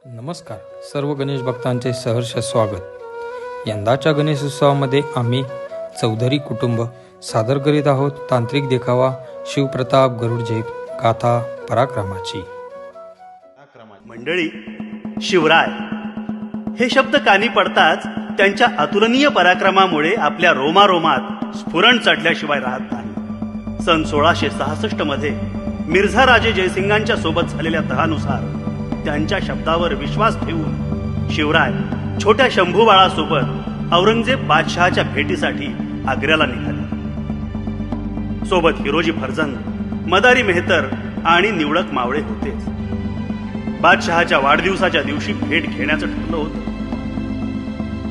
नमस्कार, सर्व गणेश भक्तांचे सहर्ष स्वागत. यंदाच्या गणेशोत्सवामध्ये आम्ही चौधरी कुटुंब सादर करीत आहोत तांत्रिक देखावा शिवप्रताप गरुडझेप गाथा पराक्रमाची. मंडळी, शिवराय हे शब्द कानी पडताच त्यांच्या अतुलनीय पराक्रमामुळे आपल्या रोमारोमात स्फुरण चढल्याशिवाय राहत नाही. सन 1666 मध्ये मिर्झा राजे जयसिंगांच्या सोबत झालेल्या तहानुसार त्यांच्या शब्दावर विश्वास ठेवून शिवराय छोट्या शंभू बाळासोबत औरंगजेब बादशहाच्या भेटीसाठी आग्र्याला निघाले. सोबत हिरोजी फर्जंद, मदारी मेहतर आणि निवडक मावळे होतेच. बादशहाच्या वाढदिवसाच्या दिवशी भेट घेण्याचं ठरलं होतं.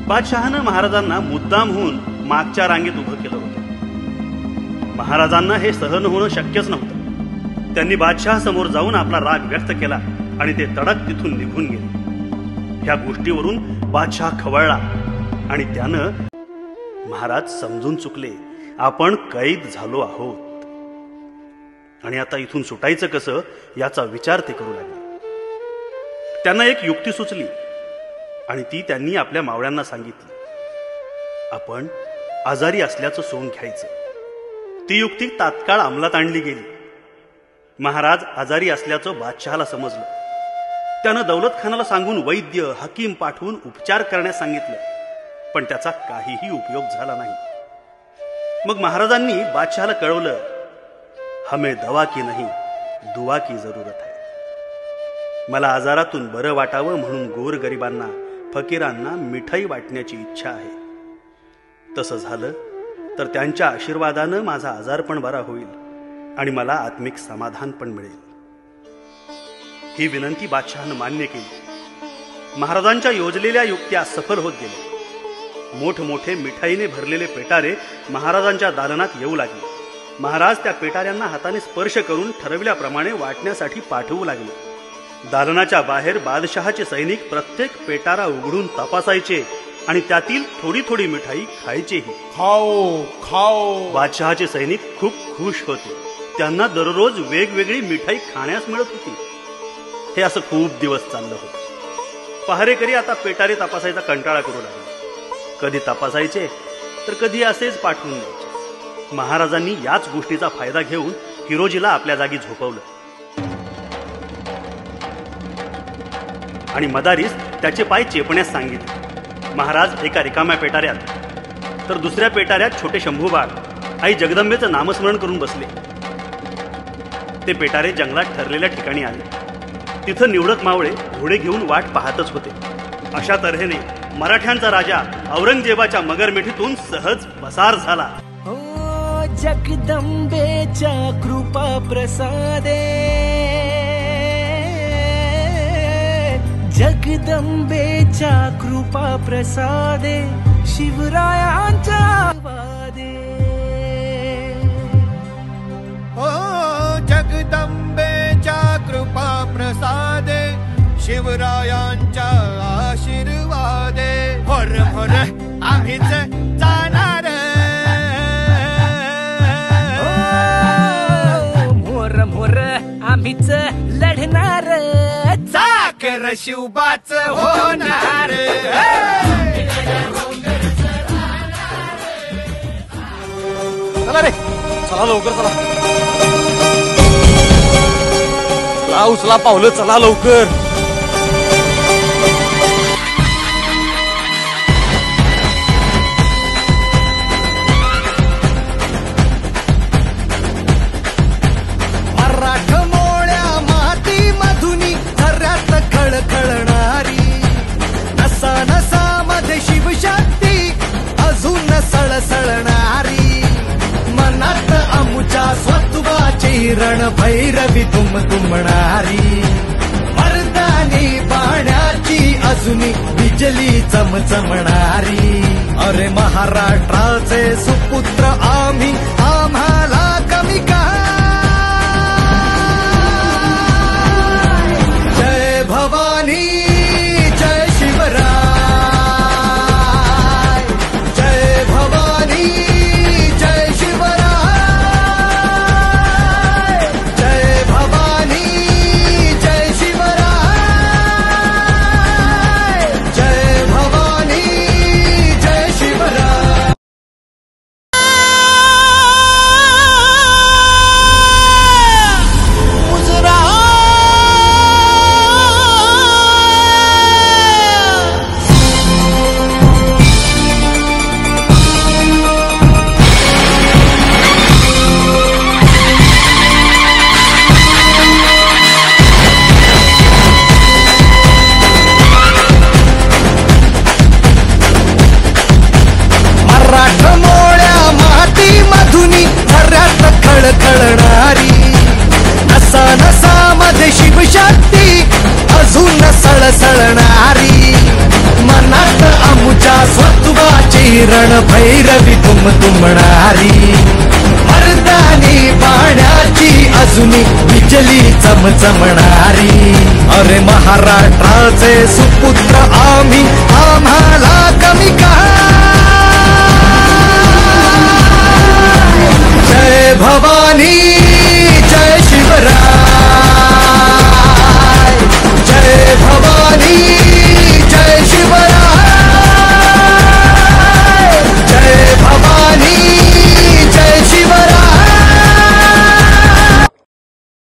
बादशहानं महाराजांना मुद्दामहून मागच्या रांगेत उभं केलं होतं. महाराजांना हे सहन होणं शक्यच नव्हतं. त्यांनी बादशहा समोर जाऊन आपला राग व्यक्त केला आणि ते तडक तिथून निघून गेले. ह्या गोष्टीवरून बादशहा खवळला आणि त्यानं, महाराज समजून चुकले, आपण कैद झालो आहोत आणि आता इथून सुटायचं कसं याचा विचार ते करू लागले. त्यांना एक युक्ती सुचली आणि ती त्यांनी आपल्या मावळ्यांना सांगितली. आपण आजारी असल्याचं सोंग घ्यायचं. ती युक्ती तात्काळ अंमलात आणली गेली. महाराज आजारी असल्याचं बादशहाला समजलं. त्यानं दौलत खानाला सांगून वैद्य हकीम पाठवून उपचार करण्यास सांगितलं, पण त्याचा काहीही उपयोग झाला नाही. मग महाराजांनी बादशहाला कळवलं, हमें दवा की नहीं दुआ की जरूरत है. मला आजारातून बरं वाटावं म्हणून गोरगरिबांना, फकीरांना मिठाई वाटण्याची इच्छा आहे. तसं झालं तर त्यांच्या आशीर्वादानं माझा आजार पण बरा होईल आणि मला आत्मिक समाधान पण मिळेल. ही विनंती बादशहानं मान्य केली. महाराजांच्या योजलेल्या युक्त्या सफल होत गेल्या. मोठमोठे मिठाईने भरलेले पेटारे महाराजांच्या दालनात येऊ लागले. महाराज त्या पेटाऱ्यांना हाताने स्पर्श करून ठरविल्याप्रमाणे वाटण्यासाठी पाठवू लागले. दालनाच्या बाहेर बादशहाचे सैनिक प्रत्येक पेटारा उघडून तपासायचे आणि त्यातील थोडी थोडी मिठाई खायचेही. खाओ खाओ. बादशहाचे सैनिक खूप खुश होते. त्यांना दररोज वेगवेगळी मिठाई खाण्यास मिळत होती. हे असं खूप दिवस चाललं होतं. पहारेकरी आता पेटारे तपासायचा कंटाळा करू लागले. कधी तपासायचे तर कधी असेच पाठवून द्यायचे. महाराजांनी याच गोष्टीचा फायदा घेऊन हिरोजीला आपल्या जागी झोपवलं आणि मदारीस त्याचे पाय चेपण्यास सांगितले. महाराज एका रिकाम्या पेटाऱ्यात तर दुसऱ्या पेटाऱ्यात छोटे शंभू बाळ आई जगदंबेचं नामस्मरण करून बसले. ते पेटारे जंगलात ठरलेल्या ठिकाणी आले. तिथं निवडक मावळे घोडे घेऊन वाट पाहतच होते. अशा तऱ्हेने मराठ्यांचा राजा औरंगजेबाच्या मगरमिठीतून सहज पसार झाला. जगदंबेच्या कृपा प्रसादे, जगदंबेच्या कृपा प्रसादे, शिवरायांच्या वादे. जगदंबेच्या कृपा प्रसादे, शिवरायांच्या आशीर्वादे. मोर मोर आम्हीच जाणार, मोर मोर आम्हीच लढणार, चाकर शिवबाच होणार. चला रे, चला लवकर, चला उचला पावलं, चला लवकर. मराठमोळ्या माती मधुनी झऱ्यात खळखळणारी, नसा नसामध्ये शिवशक्ती अजून सळसळणारी, मनात आमुच्या स्वत्वाची रणभैरवी तुमणारी, मर्दानी बाण्याची अजूनी बिजली चमचमणारी. अरे महाराष्ट्राचे सुपुत्र आम्ही, आम्हाला कमी काय. जय भवानी, जय शिवराय, जय भवानी, जय शिवराय, जय भवानी, जय शिवराय. सळसळणारी मनात आमुच्या स्वत्वाची रणभैरवी तुमणारी मर्दानी पाण्याची अजूनी बिजली चमचमणारी अरे महाराष्ट्राचे सुपुत्र आम्ही आम्हाला कमी का